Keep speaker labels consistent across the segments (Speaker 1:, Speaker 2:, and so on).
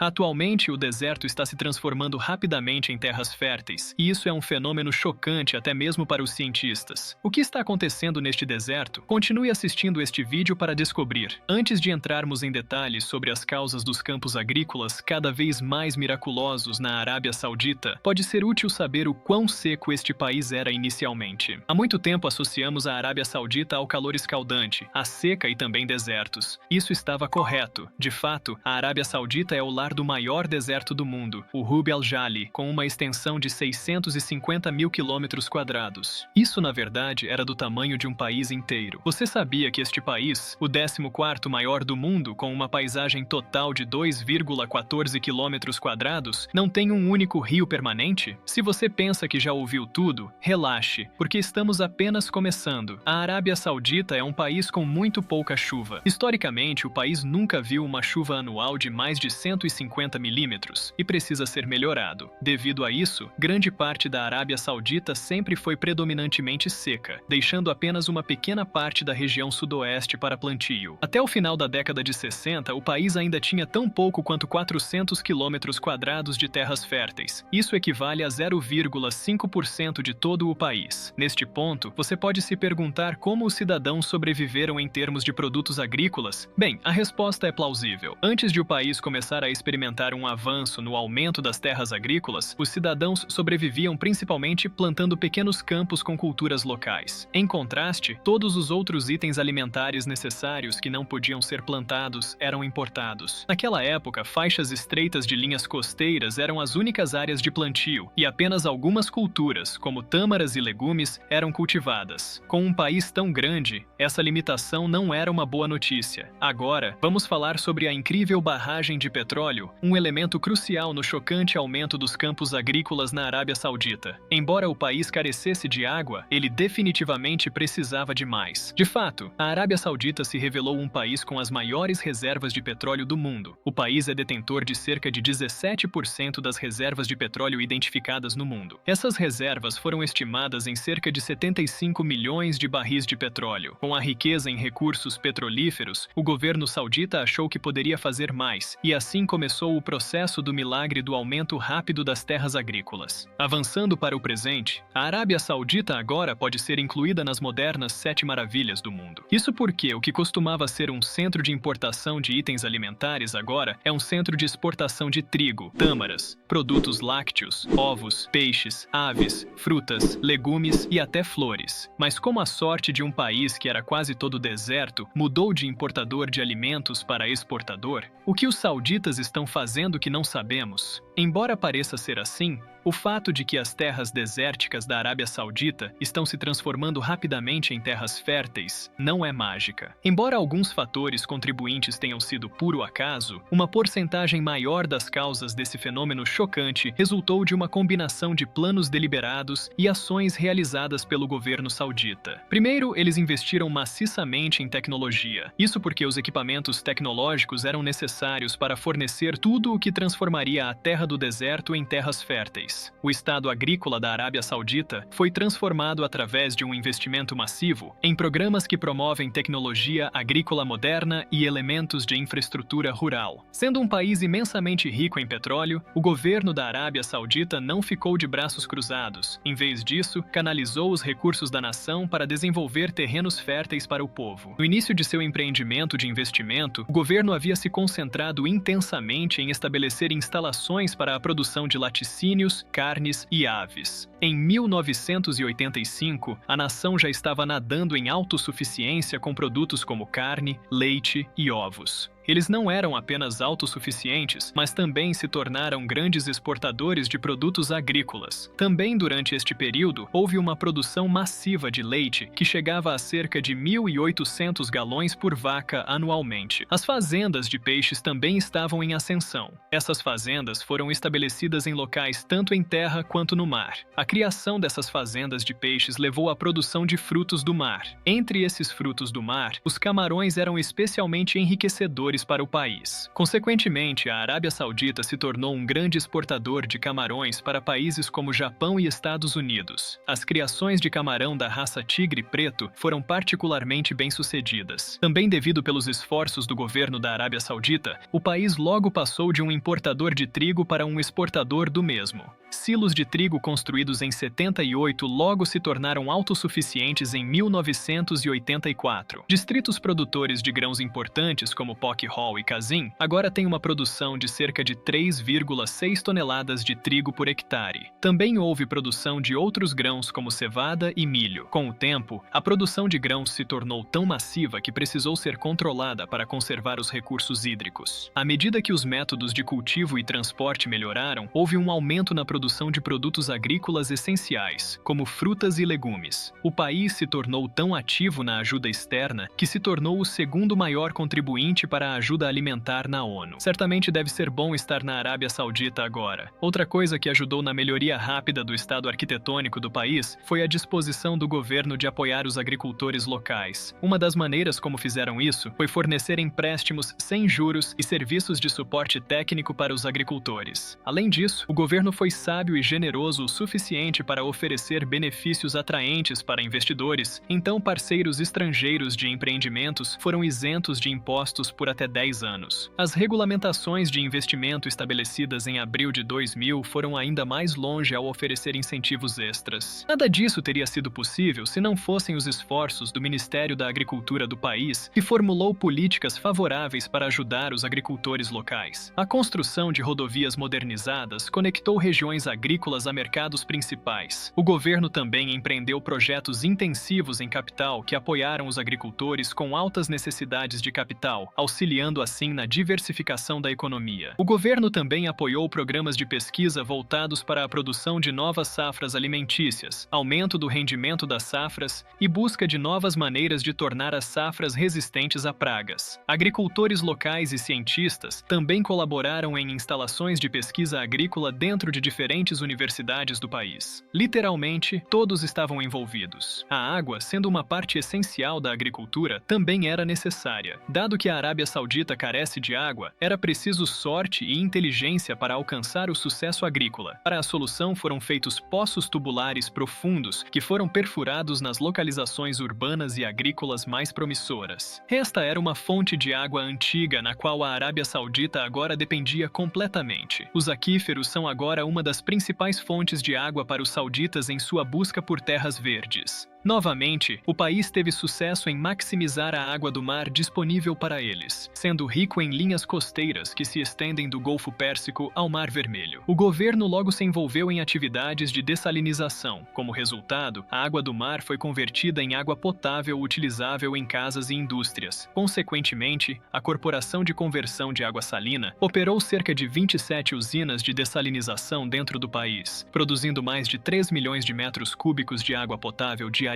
Speaker 1: Atualmente, o deserto está se transformando rapidamente em terras férteis, e isso é um fenômeno chocante até mesmo para os cientistas. O que está acontecendo neste deserto? Continue assistindo este vídeo para descobrir. Antes de entrarmos em detalhes sobre as causas dos campos agrícolas cada vez mais miraculosos na Arábia Saudita, pode ser útil saber o quão seco este país era inicialmente. Há muito tempo associamos a Arábia Saudita ao calor escaldante, à seca e também desertos. Isso estava correto. De fato, a Arábia Saudita é o lar do maior deserto do mundo, o Rub al-Jali, com uma extensão de 650 mil quilômetros quadrados. Isso, na verdade, era do tamanho de um país inteiro. Você sabia que este país, o 14º maior do mundo, com uma paisagem total de 2,14 quilômetros quadrados, não tem um único rio permanente? Se você pensa que já ouviu tudo, relaxe, porque estamos apenas começando. A Arábia Saudita é um país com muito pouca chuva. Historicamente, o país nunca viu uma chuva anual de mais de 150 milímetros e precisa ser melhorado. Devido a isso, grande parte da Arábia Saudita sempre foi predominantemente seca, deixando apenas uma pequena parte da região sudoeste para plantio. Até o final da década de 60, o país ainda tinha tão pouco quanto 400 quilômetros quadrados de terras férteis. Isso equivale a 0,5% de todo o país. Neste ponto, você pode se perguntar como os cidadãos sobreviveram em termos de produtos agrícolas? Bem, a resposta é plausível. Antes de o país começar a experimentar um avanço no aumento das terras agrícolas, os cidadãos sobreviviam principalmente plantando pequenos campos com culturas locais. Em contraste, todos os outros itens alimentares necessários que não podiam ser plantados eram importados. Naquela época, faixas estreitas de linhas costeiras eram as únicas áreas de plantio, e apenas algumas culturas, como tâmaras e legumes, eram cultivadas. Com um país tão grande, essa limitação não era uma boa notícia. Agora, vamos falar sobre a incrível barragem de petróleo, um elemento crucial no chocante aumento dos campos agrícolas na Arábia Saudita. Embora o país carecesse de água, ele definitivamente precisava de mais. De fato, a Arábia Saudita se revelou um país com as maiores reservas de petróleo do mundo. O país é detentor de cerca de 17% das reservas de petróleo identificadas no mundo. Essas reservas foram estimadas em cerca de 75 milhões de barris de petróleo. Com a riqueza em recursos petrolíferos, o governo saudita achou que poderia fazer mais, e assim começou o processo do milagre do aumento rápido das terras agrícolas. Avançando para o presente, a Arábia Saudita agora pode ser incluída nas modernas 7 maravilhas do mundo. Isso porque o que costumava ser um centro de importação de itens alimentares agora é um centro de exportação de trigo, tâmaras, produtos lácteos, ovos, peixes, aves, frutas, legumes e até flores. Mas como a sorte de um país que era quase todo deserto mudou de importador de alimentos para exportador, o que os sauditas estão fazendo que não sabemos? Embora pareça ser assim, o fato de que as terras desérticas da Arábia Saudita estão se transformando rapidamente em terras férteis não é mágica. Embora alguns fatores contribuintes tenham sido puro acaso, uma porcentagem maior das causas desse fenômeno chocante resultou de uma combinação de planos deliberados e ações realizadas pelo governo saudita. Primeiro, eles investiram maciçamente em tecnologia. Isso porque os equipamentos tecnológicos eram necessários para fornecer tudo o que transformaria a terra do deserto em terras férteis. O Estado agrícola da Arábia Saudita foi transformado através de um investimento massivo em programas que promovem tecnologia agrícola moderna e elementos de infraestrutura rural. Sendo um país imensamente rico em petróleo, o governo da Arábia Saudita não ficou de braços cruzados. Em vez disso, canalizou os recursos da nação para desenvolver terrenos férteis para o povo. No início de seu empreendimento de investimento, o governo havia se concentrado intensamente em estabelecer instalações para a produção de laticínios, carnes e aves. Em 1985, a nação já estava nadando em autossuficiência com produtos como carne, leite e ovos. Eles não eram apenas autossuficientes, mas também se tornaram grandes exportadores de produtos agrícolas. Também durante este período, houve uma produção massiva de leite que chegava a cerca de 1.800 galões por vaca anualmente. As fazendas de peixes também estavam em ascensão. Essas fazendas foram estabelecidas em locais tanto em terra quanto no mar. A criação dessas fazendas de peixes levou à produção de frutos do mar. Entre esses frutos do mar, os camarões eram especialmente enriquecedores suficientes para o país. Consequentemente, a Arábia Saudita se tornou um grande exportador de camarões para países como Japão e Estados Unidos. As criações de camarão da raça tigre preto foram particularmente bem-sucedidas. Também devido pelos esforços do governo da Arábia Saudita, o país logo passou de um importador de trigo para um exportador do mesmo. Silos de trigo construídos em 78 logo se tornaram autossuficientes em 1984. Distritos produtores de grãos importantes como Poch Hall e Kazin agora têm uma produção de cerca de 3,6 toneladas de trigo por hectare. Também houve produção de outros grãos como cevada e milho. Com o tempo, a produção de grãos se tornou tão massiva que precisou ser controlada para conservar os recursos hídricos. À medida que os métodos de cultivo e transporte melhoraram, houve um aumento na produção de produtos agrícolas essenciais, como frutas e legumes. O país se tornou tão ativo na ajuda externa que se tornou o segundo maior contribuinte para a ajuda alimentar na ONU. Certamente deve ser bom estar na Arábia Saudita agora. Outra coisa que ajudou na melhoria rápida do estado arquitetônico do país foi a disposição do governo de apoiar os agricultores locais. Uma das maneiras como fizeram isso foi fornecer empréstimos sem juros e serviços de suporte técnico para os agricultores. Além disso, o governo foi sábio e generoso o suficiente para oferecer benefícios atraentes para investidores, então parceiros estrangeiros de empreendimentos foram isentos de impostos por até 10 anos. As regulamentações de investimento estabelecidas em abril de 2000 foram ainda mais longe ao oferecer incentivos extras. Nada disso teria sido possível se não fossem os esforços do Ministério da Agricultura do país, que formulou políticas favoráveis para ajudar os agricultores locais. A construção de rodovias modernizadas conectou regiões agrícolas a mercados principais. O governo também empreendeu projetos intensivos em capital que apoiaram os agricultores com altas necessidades de capital, auxiliando assim na diversificação da economia. O governo também apoiou programas de pesquisa voltados para a produção de novas safras alimentícias, aumento do rendimento das safras e busca de novas maneiras de tornar as safras resistentes a pragas. Agricultores locais e cientistas também colaboraram em instalações de pesquisa agrícola dentro de diferentes universidades do país. Literalmente, todos estavam envolvidos. A água, sendo uma parte essencial da agricultura, também era necessária. Dado que a Arábia Saudita carece de água, era preciso sorte e inteligência para alcançar o sucesso agrícola. Para a solução foram feitos poços tubulares profundos que foram perfurados nas localizações urbanas e agrícolas mais promissoras. Esta era uma fonte de água antiga na qual a Arábia Saudita agora dependia completamente. Os aquíferos são agora uma das principais fontes de água para os sauditas em sua busca por terras verdes. Novamente, o país teve sucesso em maximizar a água do mar disponível para eles, sendo rico em linhas costeiras que se estendem do Golfo Pérsico ao Mar Vermelho. O governo logo se envolveu em atividades de dessalinização. Como resultado, a água do mar foi convertida em água potável utilizável em casas e indústrias. Consequentemente, a Corporação de Conversão de Água Salina operou cerca de 27 usinas de dessalinização dentro do país, produzindo mais de 3 milhões de metros cúbicos de água potável diariamente.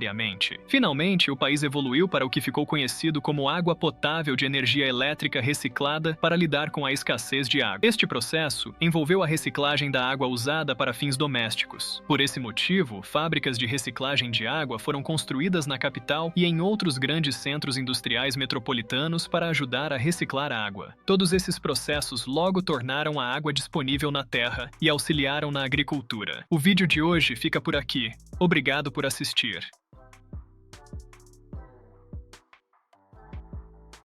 Speaker 1: Finalmente, o país evoluiu para o que ficou conhecido como água potável de energia elétrica reciclada para lidar com a escassez de água. Este processo envolveu a reciclagem da água usada para fins domésticos. Por esse motivo, fábricas de reciclagem de água foram construídas na capital e em outros grandes centros industriais metropolitanos para ajudar a reciclar a água. Todos esses processos logo tornaram a água disponível na terra e auxiliaram na agricultura. O vídeo de hoje fica por aqui. Obrigado por assistir.